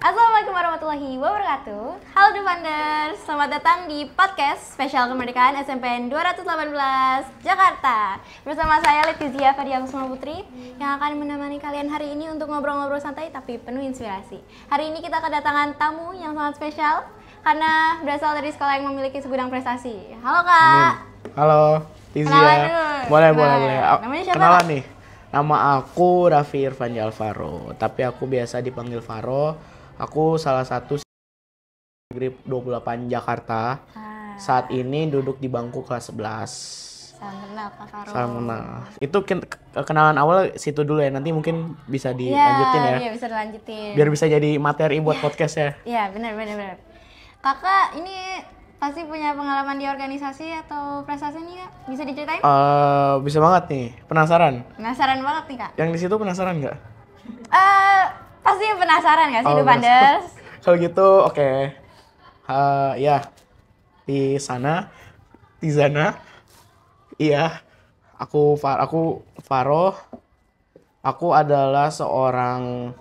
Assalamualaikum warahmatullahi wabarakatuh. Halo Defenders, selamat datang di podcast spesial kemerdekaan SMPN 218 Jakarta. Bersama saya Letizia Fadia Kusuma Putri yang akan menemani kalian hari ini untuk ngobrol-ngobrol santai tapi penuh inspirasi. Hari ini kita kedatangan tamu yang sangat spesial karena berasal dari sekolah yang memiliki segudang prestasi. Halo Kak. Amin. Halo Tizia. Boleh. Namanya siapa? Kenalan nih. Nama aku Raffi Irfan Alvaro, tapi aku biasa dipanggil Faro. Aku salah satu Negeri 28 Jakarta. Saat ini duduk di bangku kelas 11. Salam kenal Kak Faro. Salam kenal. Itu kenalan awal situ dulu ya, nanti mungkin bisa dilanjutin ya. Iya, bisa dilanjutin. Biar bisa jadi materi buat podcast ya. Iya, benar. Kakak ini pasti punya pengalaman di organisasi atau prestasi nih Kak? Bisa diceritain? Bisa banget nih, penasaran. Penasaran banget nih Kak. Yang di situ penasaran nggak? Pasti penasaran nggak sih, Oh, Defenders? Kalau gitu, oke. Ya, di sana, iya. Aku Faro. Aku adalah seorang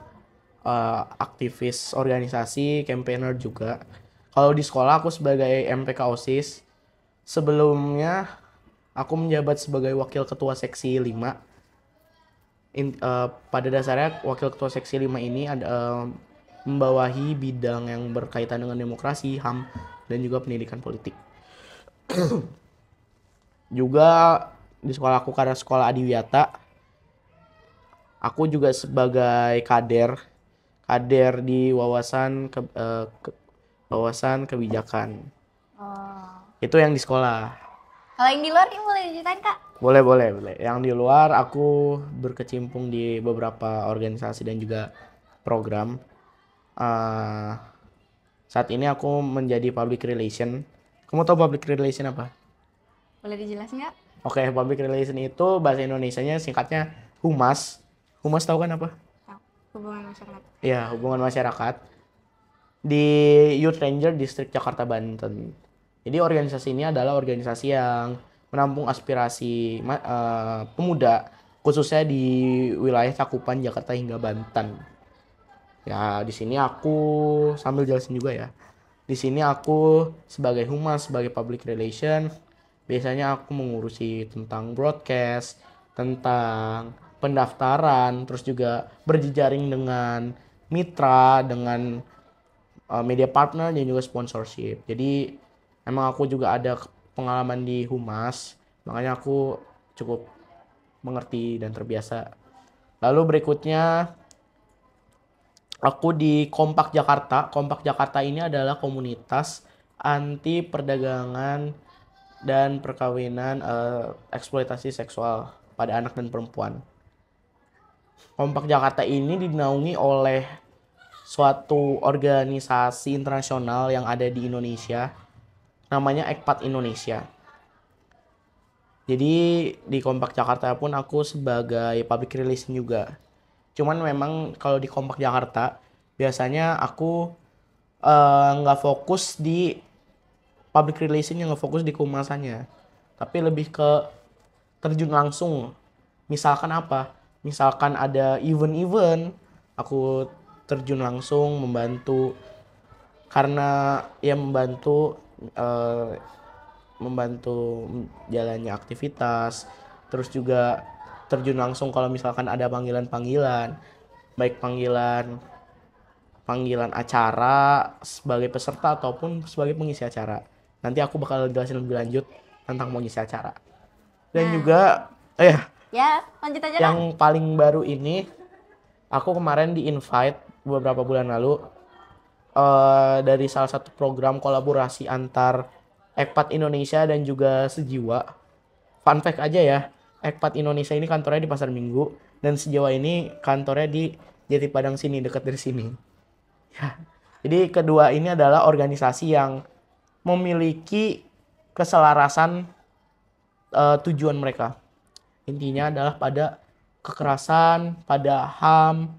aktivis organisasi, campaigner juga. Kalau di sekolah aku sebagai MPK OSIS. Sebelumnya aku menjabat sebagai wakil ketua seksi 5. Pada dasarnya wakil ketua seksi 5 ini membawahi bidang yang berkaitan dengan demokrasi, HAM, dan juga pendidikan politik. Juga di sekolah aku karena sekolah Adiwiyata, aku juga sebagai kader di wawasan kebijakan. Itu yang di sekolah. Kalau yang di luar ini boleh diceritain Kak? Boleh. Yang di luar aku berkecimpung di beberapa organisasi dan juga program. Saat ini aku menjadi public relation. Kamu tahu public relation apa? Boleh dijelasin nggak? Oke, public relation itu bahasa Indonesianya singkatnya humas. Humas tahu kan apa? Hubungan masyarakat. Ya, hubungan masyarakat. Di Youth Ranger Distrik Jakarta Banten. Jadi organisasi ini adalah organisasi yang menampung aspirasi pemuda, khususnya di wilayah cakupan Jakarta hingga Banten. Ya, di sini aku sambil jelasin juga ya. Di sini aku sebagai humas, sebagai public relation, biasanya aku mengurusi tentang broadcast, tentang pendaftaran, terus juga berjejaring dengan mitra, dengan media partner dan juga sponsorship. Jadi emang aku juga ada pengalaman di humas, makanya aku cukup mengerti dan terbiasa. Lalu berikutnya aku di Kompak Jakarta. Kompak Jakarta ini adalah komunitas anti perdagangan dan perkawinan eksploitasi seksual pada anak dan perempuan. Kompak Jakarta ini dinaungi oleh suatu organisasi internasional yang ada di Indonesia, namanya EKPAT Indonesia. Jadi di Kompak Jakarta pun aku sebagai public relation juga. Cuman memang kalau di Kompak Jakarta biasanya aku nggak fokus di public relation, yang nggak fokus di kehumasannya, tapi lebih ke terjun langsung. Misalkan apa? Misalkan ada event, aku terjun langsung membantu, karena ya membantu jalannya aktivitas, terus juga terjun langsung kalau misalkan ada panggilan, baik panggilan acara sebagai peserta ataupun sebagai pengisi acara. Nanti aku bakal jelasin lebih lanjut tentang pengisi acara. Dan juga lanjut aja yang paling baru ini, aku kemarin di-invite beberapa bulan lalu dari salah satu program kolaborasi antar EKPAT Indonesia dan juga Sejiwa. Fun fact aja ya, EKPAT Indonesia ini kantornya di Pasar Minggu dan Sejiwa ini kantornya di Jati Padang sini, dekat dari sini. Ya. Jadi kedua ini adalah organisasi yang memiliki keselarasan tujuan mereka. Intinya adalah pada kekerasan, pada HAM,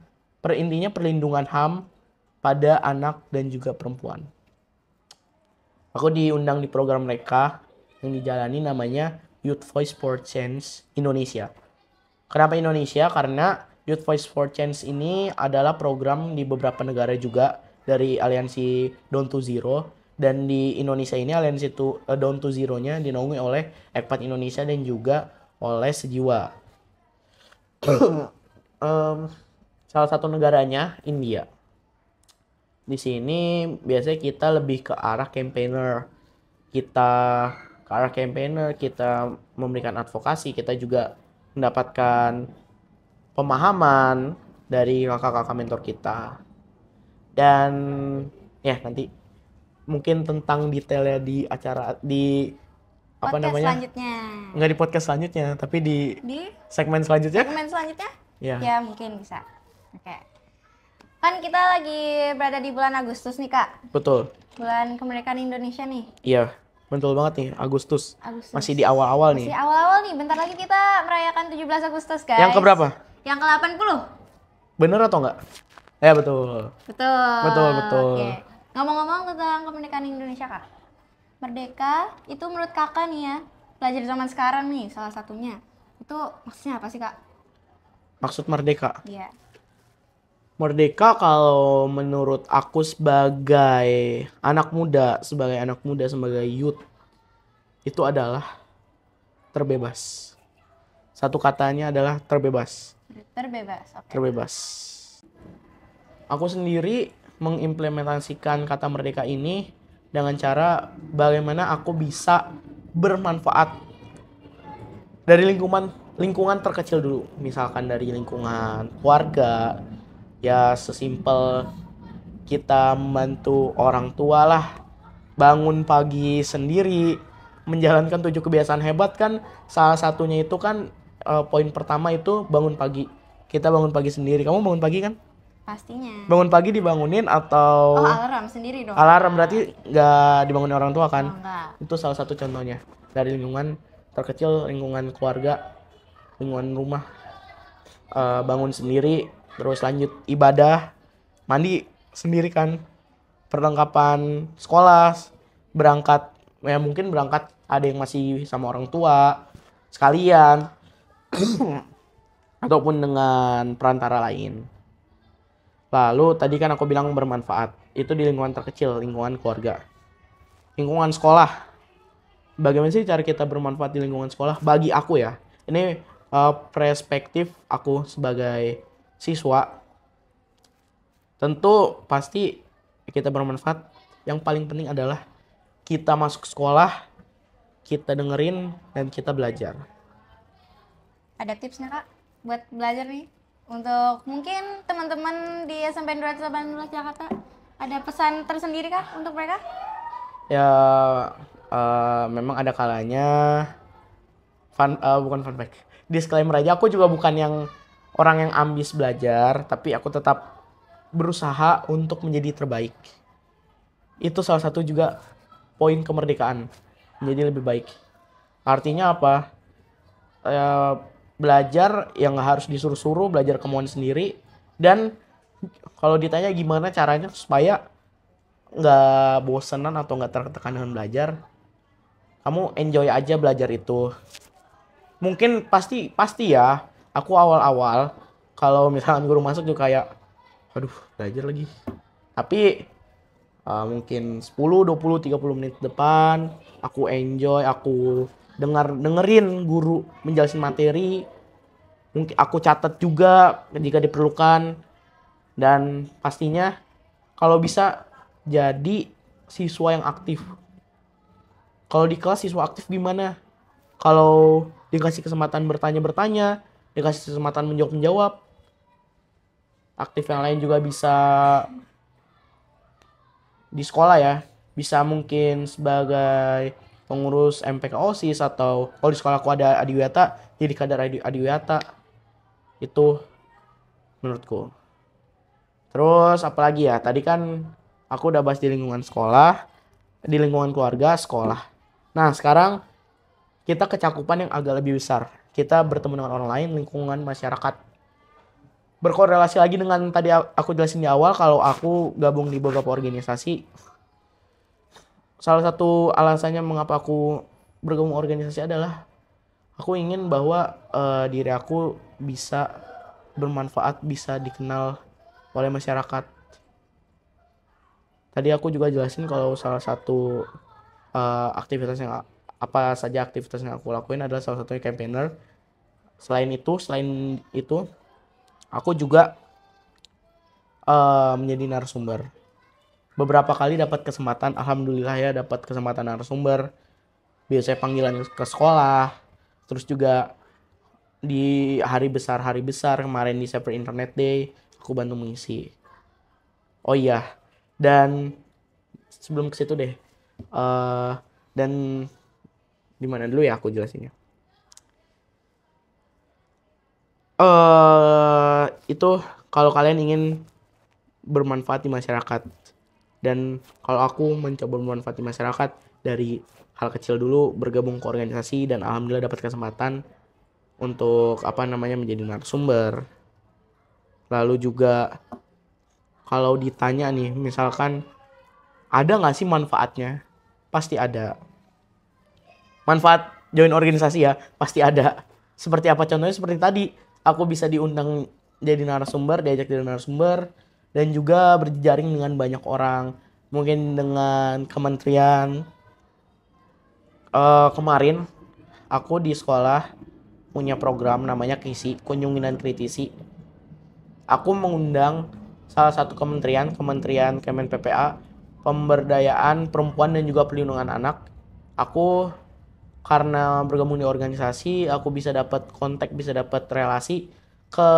intinya perlindungan HAM pada anak dan juga perempuan. Aku diundang di program mereka yang dijalani namanya Youth Voice for Change Indonesia. Kenapa Indonesia? Karena Youth Voice for Change ini adalah program di beberapa negara juga, dari aliansi Down to Zero, dan di Indonesia ini aliansi Down to Zero-nya dinaungi oleh Ekpat Indonesia dan juga oleh Sejiwa. Salah satu negaranya India. Di sini biasanya kita lebih ke arah campaigner. Kita memberikan advokasi, kita juga mendapatkan pemahaman dari kakak-kakak mentor kita. Dan ya nanti mungkin tentang detailnya di acara di apa Podcast namanya? selanjutnya. Nggak di podcast selanjutnya, tapi di segmen selanjutnya. Segmen selanjutnya? Ya. Ya, mungkin bisa. Oke. Kan kita lagi berada di bulan Agustus nih, Kak. Betul. Bulan kemerdekaan Indonesia nih. Iya, betul banget nih, Agustus. Agustus. Masih di awal-awal nih. Masih awal-awal nih, bentar lagi kita merayakan 17 Agustus, guys. Yang keberapa? Yang ke-80. Bener atau enggak? Ya, betul. Betul. Betul. Oke. Ngomong-ngomong tentang kemerdekaan Indonesia, Kak. Merdeka itu menurut Kakak nih ya, pelajar zaman sekarang nih salah satunya. Itu maksudnya apa sih, Kak? Maksud merdeka. Iya. Merdeka kalau menurut aku sebagai anak muda, sebagai youth, itu adalah terbebas. Satu katanya adalah terbebas. Terbebas. Oke. Terbebas. Aku sendiri mengimplementasikan kata merdeka ini dengan cara bagaimana aku bisa bermanfaat dari lingkungan terkecil dulu. Misalkan dari lingkungan keluarga, ya sesimpel kita membantu orang tua lah, bangun pagi sendiri, menjalankan 7 kebiasaan hebat kan. Salah satunya itu kan poin pertama itu bangun pagi. Kita bangun pagi sendiri. Kamu bangun pagi kan? Pastinya. Bangun pagi dibangunin atau alarm sendiri dong. alarm, berarti nggak dibangunin orang tua kan? Enggak. Itu salah satu contohnya dari lingkungan terkecil, lingkungan keluarga, lingkungan rumah. Bangun sendiri, terus lanjut ibadah, mandi sendiri kan, perlengkapan sekolah, berangkat, ya mungkin berangkat ada yang masih sama orang tua sekalian ataupun dengan perantara lain. Lalu tadi kan aku bilang bermanfaat, itu di lingkungan terkecil, lingkungan keluarga. Lingkungan sekolah, bagaimana sih cara kita bermanfaat di lingkungan sekolah? Bagi aku ya, ini perspektif aku sebagai siswa, tentu pasti kita bermanfaat. Yang paling penting adalah kita masuk sekolah, kita dengerin, dan kita belajar. Ada tipsnya, Kak, buat belajar nih? Untuk mungkin teman-teman di SMP 218 Jakarta, ada pesan tersendiri kah untuk mereka? Ya, memang ada kalanya bukan fun fact. Disclaimer aja, aku juga bukan yang orang yang ambis belajar, tapi aku tetap berusaha untuk menjadi terbaik. Itu salah satu juga poin kemerdekaan, menjadi lebih baik. Artinya apa? Belajar yang nggak harus disuruh-suruh, belajar kemauan sendiri. Dan kalau ditanya gimana caranya supaya nggak bosenan atau nggak tertekan dengan belajar, kamu enjoy aja belajar itu. Mungkin pasti ya, aku awal-awal kalau misalkan guru masuk juga kayak aduh belajar lagi, tapi mungkin 10, 20, 30 menit depan aku enjoy, aku dengerin guru menjelasin materi, mungkin aku catat juga jika diperlukan, dan pastinya kalau bisa jadi siswa yang aktif. Kalau di kelas siswa aktif gimana? Kalau dikasih kesempatan bertanya, dikasih kesempatan menjawab, aktif yang lain juga bisa di sekolah ya, bisa mungkin sebagai pengurus MPK OSIS, atau kalau di sekolah aku ada adiwiyata, jadi kader adiwiyata. Itu menurutku. Terus apalagi ya, tadi kan aku udah bahas di lingkungan sekolah, di lingkungan keluarga, sekolah. Nah sekarang kita kecakupan yang agak lebih besar, kita bertemu dengan orang lain, lingkungan masyarakat. Berkorelasi lagi dengan tadi aku jelasin di awal, kalau aku gabung di beberapa organisasi. Salah satu alasannya mengapa aku bergabung organisasi adalah aku ingin bahwa diri aku bisa bermanfaat, bisa dikenal oleh masyarakat. Tadi aku juga jelasin kalau salah satu aktivitas yang apa saja aktivitas yang aku lakuin adalah salah satunya campaigner. Selain itu, aku juga menjadi narasumber. Beberapa kali dapat kesempatan, alhamdulillah ya dapat kesempatan narasumber. Biasanya panggilan ke sekolah, terus juga di hari besar kemarin di Cyber Internet Day, aku bantu mengisi. Oh iya, dan sebelum ke situ deh, dan di mana dulu ya aku jelasinnya. Itu kalau kalian ingin bermanfaat di masyarakat, dan kalau aku mencoba bermanfaat di masyarakat dari hal kecil dulu, bergabung ke organisasi dan alhamdulillah dapat kesempatan untuk menjadi narasumber. Lalu juga kalau ditanya nih, misalkan ada nggak sih manfaatnya? Pasti ada. Manfaat join organisasi ya, pasti ada. Seperti apa contohnya? Seperti tadi, aku bisa diundang jadi narasumber, diajak jadi narasumber, dan juga berjejaring dengan banyak orang. Mungkin dengan kementerian. Kemarin aku di sekolah punya program namanya KISI, Kunjungi dan Kritisi. Aku mengundang salah satu kementerian Kemen PPA, Pemberdayaan Perempuan dan juga Perlindungan Anak. Aku karena bergabung di organisasi, aku bisa dapat kontak, bisa dapat relasi ke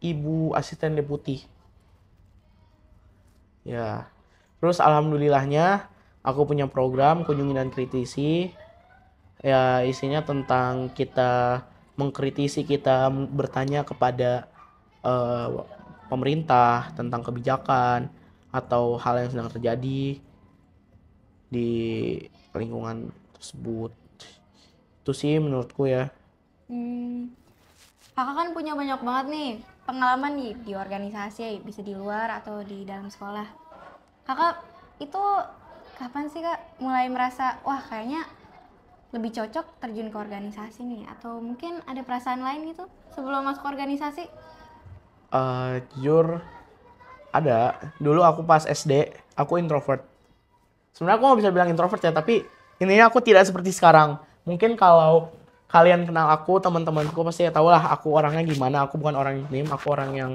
Ibu Asisten Deputi. Ya. Terus alhamdulillahnya aku punya program Kunjungi dan Kritisi. Ya, isinya tentang kita mengkritisi, kita bertanya kepada eh, pemerintah tentang kebijakan atau hal yang sedang terjadi di lingkungan tersebut. Itu sih menurutku ya. Kakak kan punya banyak banget nih pengalaman di organisasi, bisa di luar atau di dalam sekolah. Kakak itu kapan sih kak mulai merasa wah kayaknya lebih cocok terjun ke organisasi nih, atau mungkin ada perasaan lain gitu sebelum masuk organisasi? Jujur ada. Dulu aku pas SD, aku introvert. Sebenarnya aku nggak bisa bilang introvert ya, tapi intinya aku tidak seperti sekarang. Mungkin kalau kalian kenal aku, teman-temanku pasti tahu lah aku orangnya gimana. Aku bukan orang yang diem, aku orang yang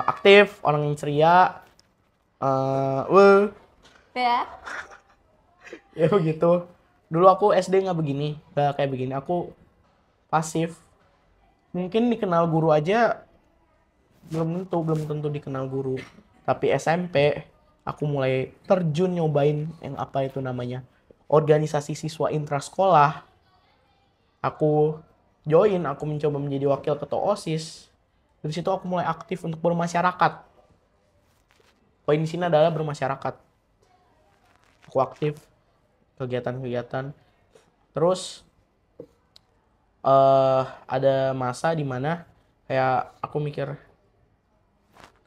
aktif, orang yang ceria. Ya. Ya begitu. Dulu aku SD nggak begini, nggak kayak begini. Aku pasif. Mungkin dikenal guru aja belum tentu dikenal guru. Tapi SMP aku mulai terjun nyobain yang apa itu namanya organisasi siswa intrasekolah. Aku join, aku mencoba menjadi wakil ketua OSIS. Dari situ aku mulai aktif untuk bermasyarakat. Poin di sini adalah bermasyarakat. Aku aktif kegiatan-kegiatan. Terus ada masa di mana kayak aku mikir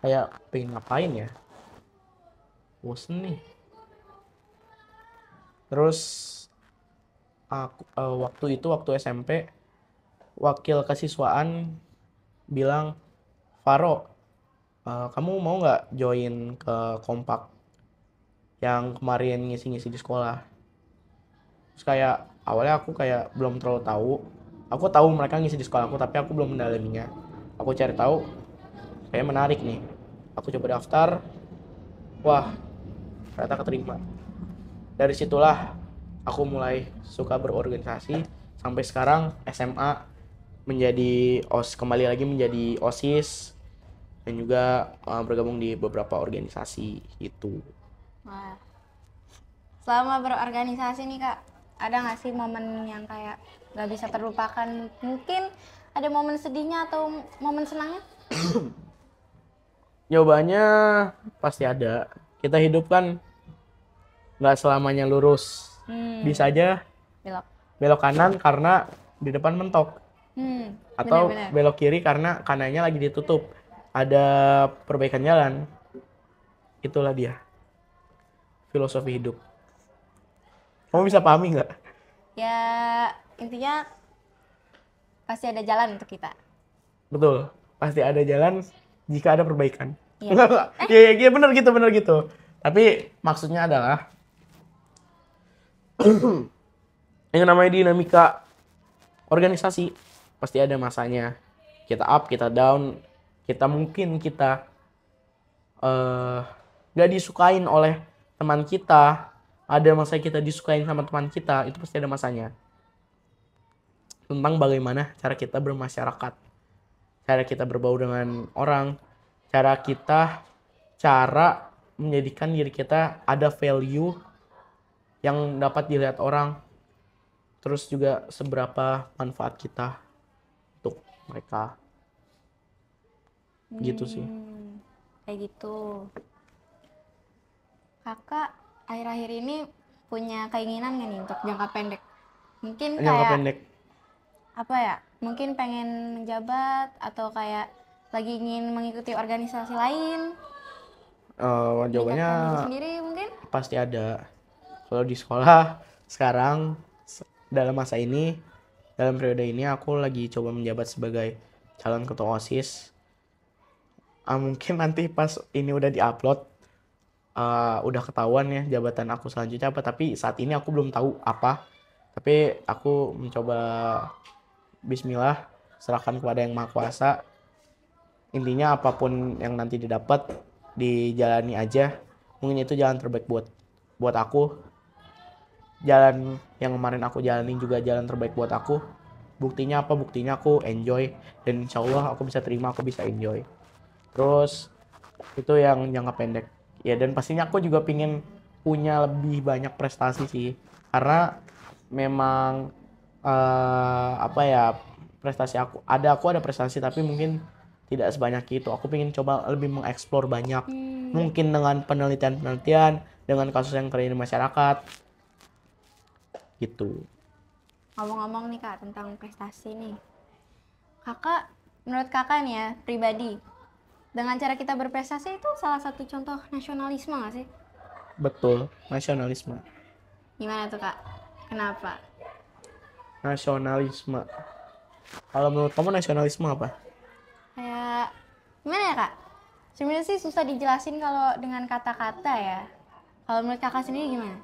kayak pengen ngapain ya, bosen nih. Terus aku waktu SMP wakil kesiswaan bilang, Faro, kamu mau nggak join ke Kompak yang kemarin ngisi-ngisi di sekolah? Terus kayak awalnya aku kayak belum terlalu tahu. Aku tahu mereka ngisi di sekolah aku, tapi aku belum mendalaminya. Aku cari tahu, kayak menarik nih. Aku coba daftar, wah ternyata keterima. Dari situlah aku mulai suka berorganisasi sampai sekarang SMA kembali lagi menjadi OSIS dan juga bergabung di beberapa organisasi itu. Wah. Selama berorganisasi nih kak, ada nggak sih momen yang kayak nggak bisa terlupakan? Mungkin ada momen sedihnya atau momen senangnya? Jawabannya pasti ada. Kita hidup kan nggak selamanya lurus. Bisa aja belok kanan karena di depan mentok. Atau Bener-bener. belok kiri karena kanannya lagi ditutup. Ada perbaikan jalan. Itulah dia. Filosofi hidup. Kamu bisa pahami nggak? Ya intinya pasti ada jalan untuk kita. Betul. Pasti ada jalan jika ada perbaikan. Enggak. Iya, bener gitu. Tapi maksudnya adalah yang namanya dinamika organisasi pasti ada masanya. Kita up, kita down, kita gak disukain oleh teman kita. Ada masa kita disukain sama teman kita, itu pasti ada masanya. Tentang bagaimana cara kita bermasyarakat, cara kita berbaur dengan orang, cara menjadikan diri kita ada value yang dapat dilihat orang, terus juga seberapa manfaat kita untuk mereka. Gitu sih. Kayak gitu. Kakak akhir-akhir ini punya keinginan nggak nih untuk jangka pendek? Mungkin Jangka kayak pendek. apa ya? Mungkin pengen menjabat atau kayak lagi ingin mengikuti organisasi lain? Jawabannya Meningkatkan diri sendiri mungkin? pasti ada. Kalau di sekolah sekarang dalam masa ini, dalam periode ini aku lagi coba menjabat sebagai calon ketua OSIS. Mungkin nanti pas ini udah diupload udah ketahuan ya jabatan aku selanjutnya apa, tapi saat ini aku belum tahu apa. Tapi aku mencoba, bismillah, serahkan kepada Yang Maha Kuasa. Intinya apapun yang nanti didapat, dijalani aja. Mungkin itu jalan terbaik buat aku. Jalan yang kemarin aku jalanin juga jalan terbaik buat aku. Buktinya apa? Buktinya aku enjoy, dan insya Allah aku bisa terima, aku bisa enjoy. Terus itu yang jangka pendek ya, dan pastinya aku juga pingin punya lebih banyak prestasi sih, karena memang prestasi aku ada prestasi, tapi mungkin tidak sebanyak itu. Aku pingin coba lebih mengeksplor banyak, mungkin dengan penelitian, dengan kasus yang terjadi di masyarakat gitu. Ngomong-ngomong nih Kak tentang prestasi nih, menurut kakak nih ya pribadi, dengan cara kita berprestasi itu salah satu contoh nasionalisme nggak sih? Betul, nasionalisme. Gimana tuh Kak? Kenapa? Nasionalisme. Kalau menurut kamu nasionalisme apa? Kayak gimana ya Kak? Sebenarnya sih susah dijelasin kalau dengan kata-kata ya. Kalau menurut kakak sendiri gimana?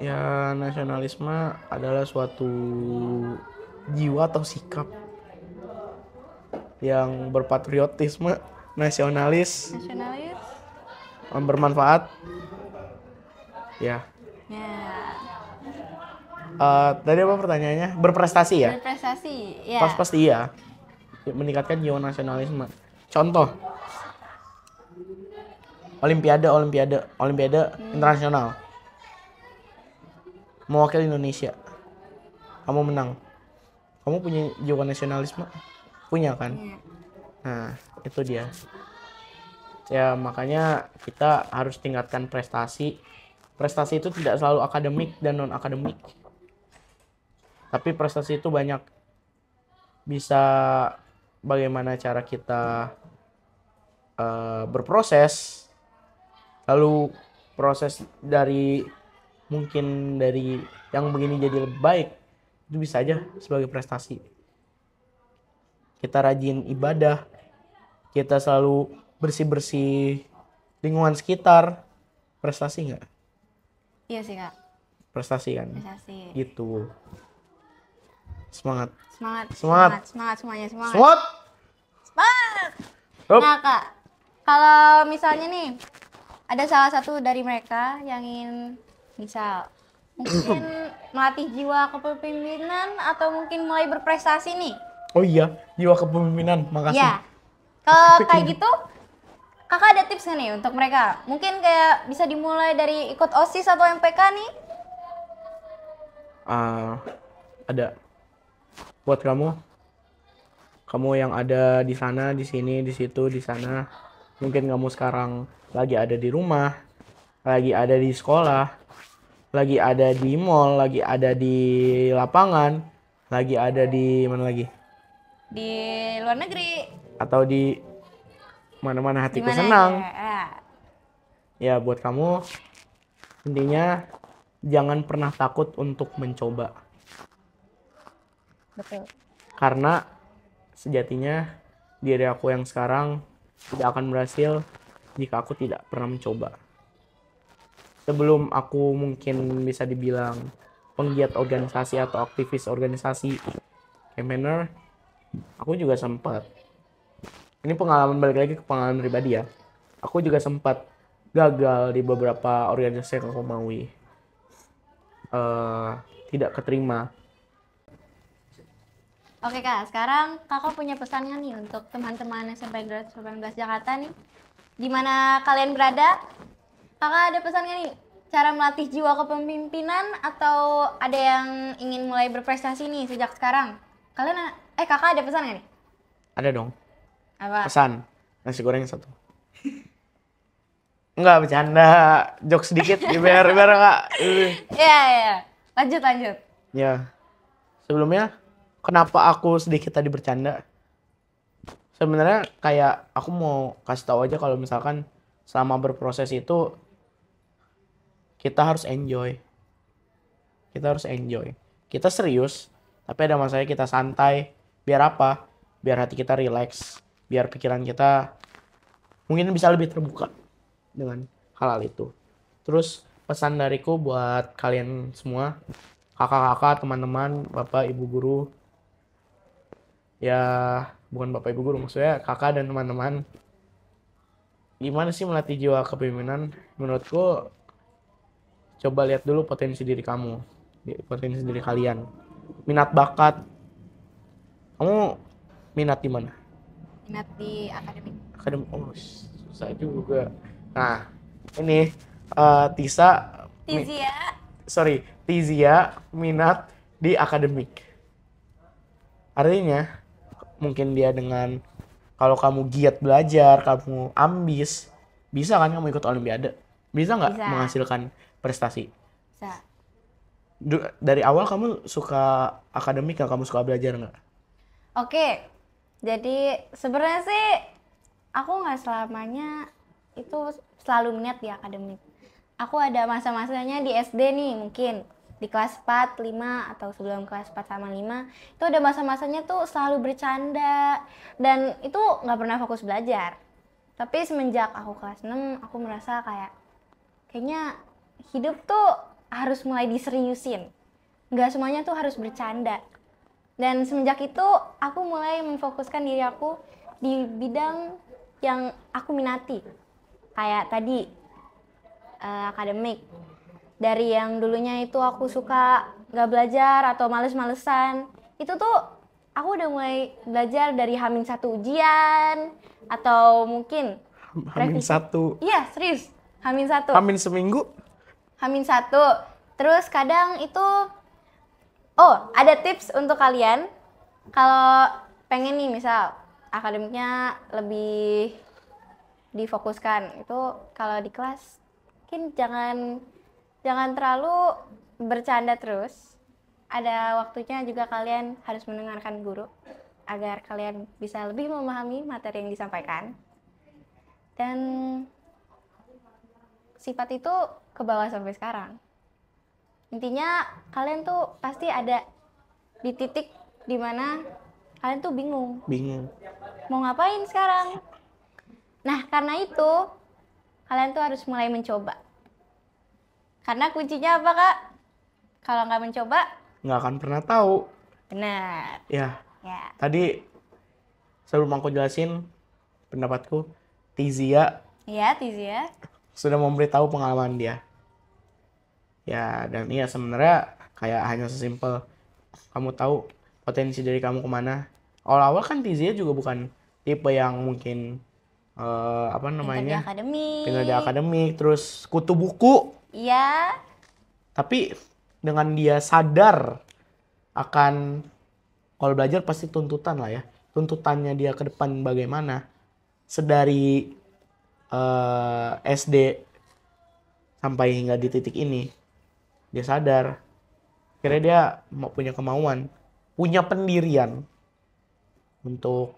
Ya, nasionalisme adalah suatu jiwa atau sikap yang berpatriotisme, nasionalis, Nasionalis? bermanfaat. Ya. Tadi apa pertanyaannya? Berprestasi ya? Berprestasi, ya. Pasti iya. Meningkatkan jiwa nasionalisme. Contoh, Olimpiade internasional. Mewakili Indonesia. Kamu menang. Kamu punya jiwa nasionalisme? Punya kan? Iya. Nah, itu dia. Ya, makanya kita harus tingkatkan prestasi. Prestasi itu tidak selalu akademik dan non-akademik. Tapi prestasi itu banyak. Bisa bagaimana cara kita berproses. Lalu proses dari yang begini jadi lebih baik. Itu bisa aja sebagai prestasi. Kita rajin ibadah, kita selalu bersih-bersih lingkungan sekitar, prestasi nggak? Iya sih Kak. Prestasi kan? Prestasi. Gitu. Semangat. Semuanya. Semangat! Hup. Nah Kak, kalau misalnya nih ada salah satu dari mereka yang ingin misal mungkin melatih jiwa kepemimpinan atau mungkin mulai berprestasi nih. Oh iya, jiwa kepemimpinan, makasih. Ya, kalau kayak gitu, kakak ada tips nggak nih untuk mereka? Mungkin kayak bisa dimulai dari ikut OSIS atau MPK nih? Ada. Buat kamu yang ada di sana, di sini, di situ, di sana. Mungkin kamu sekarang lagi ada di rumah, lagi ada di sekolah, lagi ada di mall, lagi ada di lapangan, lagi ada di mana lagi? Di luar negeri. Atau di mana-mana hatiku Dimana senang. aja? Ya, buat kamu, intinya jangan pernah takut untuk mencoba. Betul. Karena sejatinya diri aku yang sekarang tidak akan berhasil jika aku tidak pernah mencoba. Sebelum aku mungkin bisa dibilang penggiat organisasi atau aktivis organisasi campaigner, aku juga sempat, ini pengalaman, balik lagi ke pengalaman pribadi ya, aku juga sempat gagal di beberapa organisasi yang aku maui. Tidak keterima. Oke Kak, sekarang Kakak punya pesan nggak nih untuk teman-teman SMP 2018 Jakarta nih? Di mana kalian berada? Kakak ada pesan nggak nih? Cara melatih jiwa kepemimpinan atau ada yang ingin mulai berprestasi nih sejak sekarang? Kakak ada pesan nggak nih? Ada dong. Apa? Pesan, nasi goreng 1. Enggak, bercanda. Jokes sedikit biar enggak. Iya. Lanjut. Ya. Sebelumnya, kenapa aku sedikit tadi bercanda? Sebenarnya kayak aku mau kasih tahu aja kalau misalkan selama berproses itu kita harus enjoy. Kita serius, tapi ada masanya kita santai. Biar apa? Biar hati kita relax, biar pikiran kita mungkin bisa lebih terbuka dengan hal-hal itu. Terus pesan dariku buat kalian semua, kakak-kakak, teman-teman, bapak, ibu guru, ya bukan bapak ibu guru, maksudnya kakak dan teman-teman, gimana sih melatih jiwa kepemimpinan? Menurutku, coba lihat dulu potensi diri kamu, potensi diri kalian, minat bakat. Kamu minat di mana? Minat di akademik. Oh, susah juga. Nah, ini Tisa, Tizia minat di akademik. Artinya mungkin dia dengan, kalau kamu giat belajar, kamu ambis, bisa kan kamu ikut olimpiade? Bisa nggak menghasilkan prestasi? Bisa. Dari awal kamu suka akademik nggak? Kamu suka belajar nggak? Oke, jadi sebenarnya sih aku nggak selamanya itu selalu minat di akademik. Aku ada masa-masanya di SD nih, mungkin di kelas 4, 5 atau sebelum kelas 4 sama 5 itu ada masa-masanya tuh selalu bercanda dan itu nggak pernah fokus belajar. Tapi semenjak aku kelas 6 aku merasa kayaknya hidup tuh harus mulai diseriusin, nggak semuanya tuh harus bercanda. Dan semenjak itu aku mulai memfokuskan diri aku di bidang yang aku minati, kayak tadi akademik. Dari yang dulunya itu aku suka gak belajar atau males-malesan, itu tuh aku udah mulai belajar dari H-1 ujian atau mungkin H-1. Iya, serius. H-1. H- seminggu? H-1. Terus kadang itu ada tips untuk kalian kalau pengen nih misal akademiknya lebih difokuskan, itu kalau di kelas mungkin jangan terlalu bercanda terus. Ada waktunya juga kalian harus mendengarkan guru agar kalian bisa lebih memahami materi yang disampaikan. Dan sifat itu ke bawah sampai sekarang. Intinya kalian tuh pasti ada di titik dimana kalian tuh bingung mau ngapain sekarang. Nah, karena itu kalian tuh harus mulai mencoba. Karena kuncinya apa, Kak? Kalau nggak mencoba, nggak akan pernah tahu. Benar. Ya. Tadi sebelum aku jelasin pendapatku, Tizia sudah memberitahu pengalaman dia. Ya, dan iya sebenarnya kayak hanya sesimpel kamu tahu potensi dari kamu kemana. Awal-awal kan Tizia juga bukan tipe yang mungkin pintar di akademik, terus kutu buku. Iya. Tapi dengan dia sadar akan kalau belajar pasti tuntutan lah ya. Tuntutannya dia ke depan bagaimana. Sedari SD sampai hingga di titik ini. Dia sadar. Akhirnya dia punya kemauan. Punya pendirian. Untuk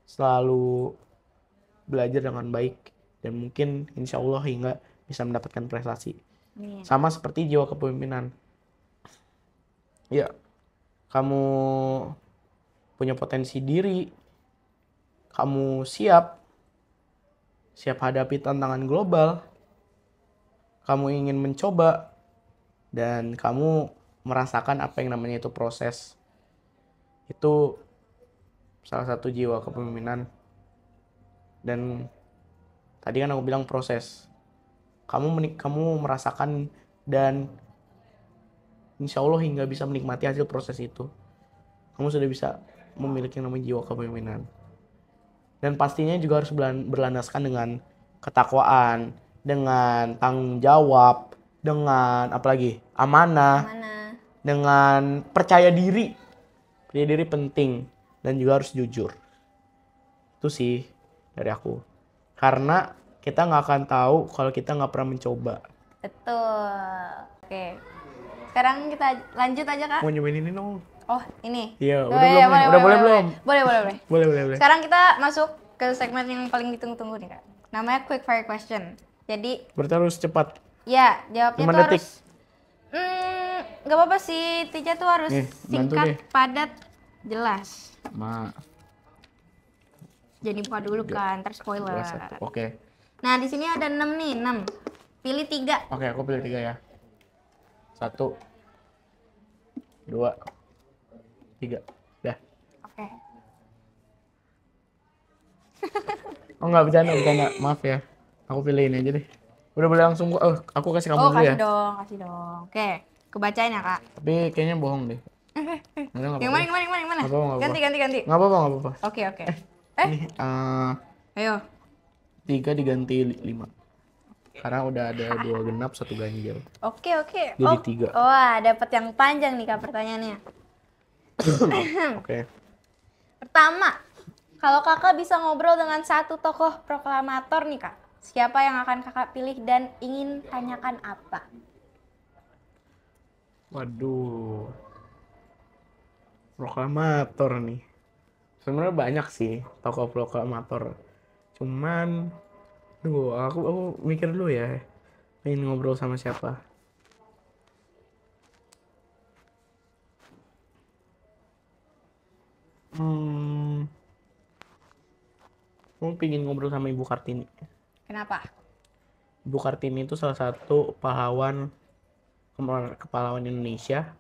selalu belajar dengan baik. Dan mungkin insya Allah hingga bisa mendapatkan prestasi. Sama seperti jiwa kepemimpinan. Ya, kamu punya potensi diri, kamu siap, siap hadapi tantangan global, kamu ingin mencoba, dan kamu merasakan apa yang namanya itu proses. Itu salah satu jiwa kepemimpinan. Dan tadi kan aku bilang proses. Kamu merasakan dan insya Allah hingga bisa menikmati hasil proses itu. Kamu sudah bisa memiliki yang namanya jiwa kepemimpinan. Dan pastinya juga harus berlandaskan dengan ketakwaan, dengan tanggung jawab, dengan apalagi amanah, dengan percaya diri. Percaya diri penting dan juga harus jujur. Itu sih dari aku. Karena kita nggak akan tahu kalau kita nggak pernah mencoba. Betul. Oke. Sekarang kita lanjut aja, Kak. Mau nyobain ini dong. Oh, ini. Iya, udah belum? Udah boleh belum? Boleh. Boleh. Sekarang kita masuk ke segmen yang paling ditunggu-tunggu nih, Kak. Namanya quick fire question. Jadi berarti harus cepat. Ya, jawabnya 5 tuh detik. harus nggak apa-apa sih, Tija tuh harus Nih, bantu singkat, deh. padat, jelas. Ma. Jadi buka dulu kan, ntar spoiler. Oke. Nah, di sini ada 6 nih, 6. Pilih 3. Oke, aku pilih 3 ya. 1, 2, 3. Dah. Oke. Oh nggak, bercanda. Maaf ya. Aku pilih ini aja deh. Udah boleh langsung. Aku kasih kamu dulu ya. Kasih dong. Oke, kebacain ya, Kak. Tapi kayaknya bohong deh. Yang mana? Nggak apa-apa. Ganti. Nggak apa-apa. Oke. Ini Ayo. 3 diganti 5. Karena udah ada 2 genap, 1 ganjil. Oke. Jadi 3. Wah, dapat yang panjang nih, Kak, pertanyaannya. Oke. Pertama, kalau Kakak bisa ngobrol dengan satu tokoh proklamator nih, Kak, siapa yang akan Kakak pilih dan ingin tanyakan apa? Waduh. Proklamator nih. Sebenarnya banyak sih tokoh proklamator. Cuman aku mikir dulu ya. Pengen ngobrol sama siapa? Aku pengen ngobrol sama Ibu Kartini. Kenapa? Ibu Kartini itu salah satu pahlawan Indonesia,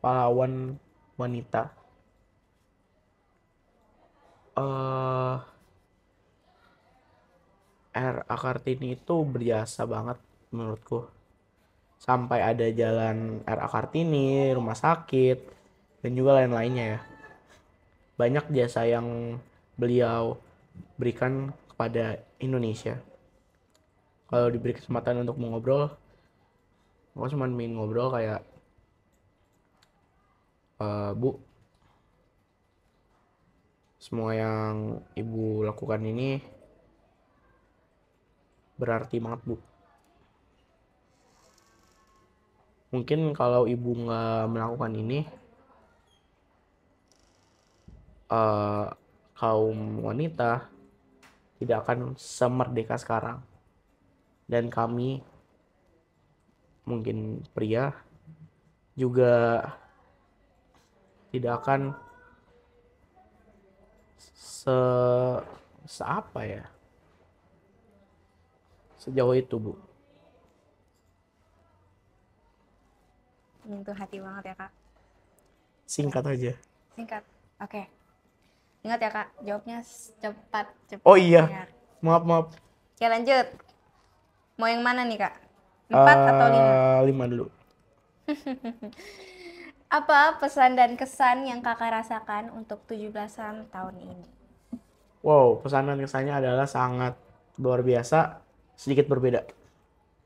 pahlawan wanita. R.A. Kartini itu berjasa banget menurutku. Sampai ada jalan R.A. Kartini, rumah sakit, dan juga lain-lainnya ya. Banyak jasa yang beliau berikan kepada Indonesia. Kalau diberi kesempatan untuk mengobrol, aku cuma ingin ngobrol kayak, Bu, semua yang Ibu lakukan ini berarti banget, Bu. Mungkin kalau Ibu nggak melakukan ini, kaum wanita tidak akan semerdeka sekarang. Dan kami, mungkin pria, juga tidak akan seapa ya, sejauh itu, Bu. Menyentuh hati banget ya, Kak. Singkat aja. Singkat. Oke. Ingat ya, Kak, jawabnya cepat. Oh iya. Ingat. Maaf. Oke, lanjut. Mau yang mana nih, Kak? 4 atau 5? 5 dulu. Apa pesan dan kesan yang Kakak rasakan untuk 17-an tahun ini? Wow, pesan dan kesannya adalah sangat luar biasa, sedikit berbeda.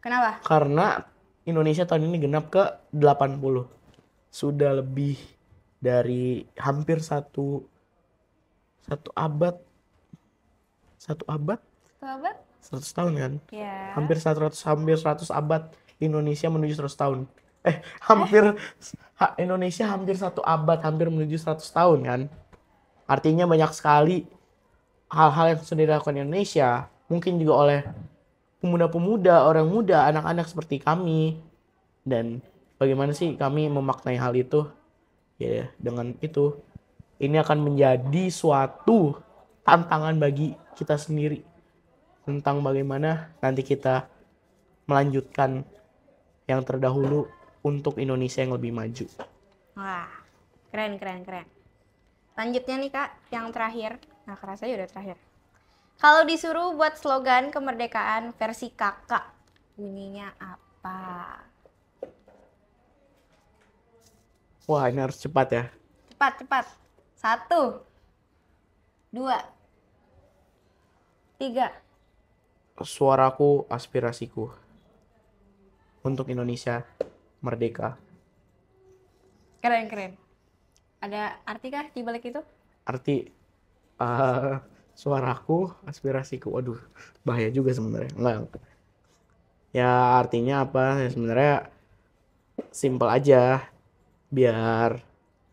Kenapa? Karena Indonesia tahun ini genap ke 80. Sudah lebih dari hampir satu abad. 100 tahun kan? Ya. Hampir 100 abad Indonesia menuju 100 tahun. Indonesia hampir 1 abad, hampir menuju 100 tahun kan? Artinya banyak sekali hal-hal yang sudah dilakukan Indonesia, mungkin juga oleh pemuda-pemuda, orang muda, anak-anak seperti kami. Dan bagaimana sih kami memaknai hal itu? Ya, dengan itu, ini akan menjadi suatu tantangan bagi kita sendiri. tentang bagaimana nanti kita melanjutkan yang terdahulu untuk Indonesia yang lebih maju. Wah, keren. Lanjutnya nih Kak, yang terakhir. Nah, kerasa udah terakhir. Kalau disuruh buat slogan kemerdekaan versi Kakak, bunyinya apa? Wah, ini harus cepat ya. Cepat. 1, 2, 3. Suaraku, aspirasiku untuk Indonesia merdeka. Keren. Ada arti kah di balik itu? Arti suaraku, aspirasiku. Waduh, bahaya juga sebenarnya. Enggak. Ya artinya apa? Ya, sebenarnya simpel aja. Biar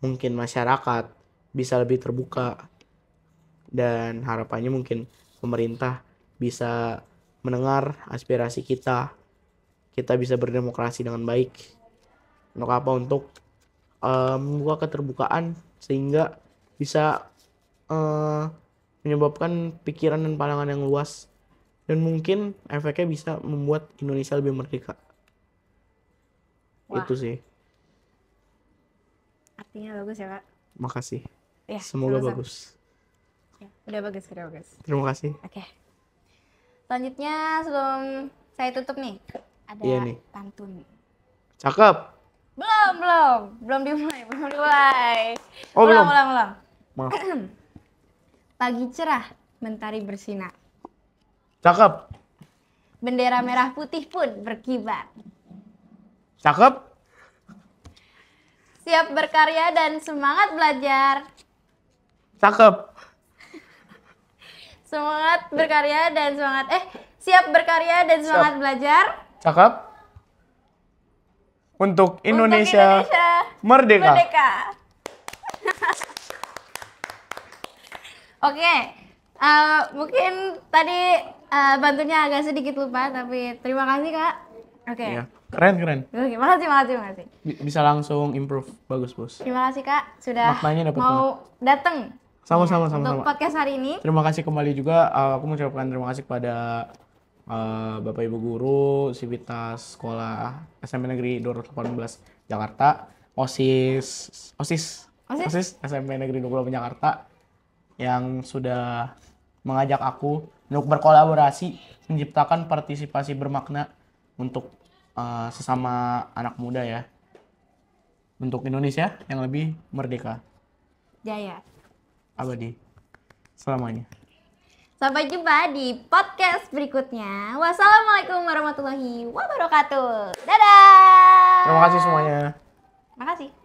mungkin masyarakat bisa lebih terbuka. Dan harapannya mungkin pemerintah bisa mendengar aspirasi kita. Kita bisa berdemokrasi dengan baik. Untuk apa? Untuk membuka keterbukaan sehingga bisa menyebabkan pikiran dan pandangan yang luas, dan mungkin efeknya bisa membuat Indonesia lebih merdeka. Wah. Itu sih. Artinya bagus ya Kak? Makasih. Ya, Semoga sama-sama. bagus. Ya, udah bagus. Terima kasih. Oke. Selanjutnya sebelum saya tutup nih, ada Iya nih. pantun. Cakep. Belum dimulai. Oh, belum. Maaf. Pagi cerah, mentari bersinar. Cakep. Bendera merah putih pun berkibar. Cakep. Siap berkarya dan semangat belajar. Cakep. Siap berkarya dan semangat belajar. Cakep. Untuk Indonesia merdeka. Oke, mungkin tadi bantunya agak sedikit lupa, tapi terima kasih Kak. Oke. Ya, keren. Oke, makasih. Bisa langsung improve. Bagus, Bos. Terima kasih Kak sudah Maknanya dapet mau datang Sama-sama. untuk podcast hari ini. Terima kasih kembali juga. Aku mengucapkan terima kasih kepada Bapak Ibu Guru, Sivitas Sekolah SMP Negeri 218 Jakarta, OSIS SMP Negeri 28 Jakarta yang sudah mengajak aku untuk berkolaborasi menciptakan partisipasi bermakna untuk sesama anak muda ya, untuk Indonesia yang lebih merdeka. Jaya. Abadi selamanya. Sampai jumpa di podcast berikutnya. Wassalamualaikum warahmatullahi wabarakatuh. Dadah. Terima kasih semuanya. Makasih.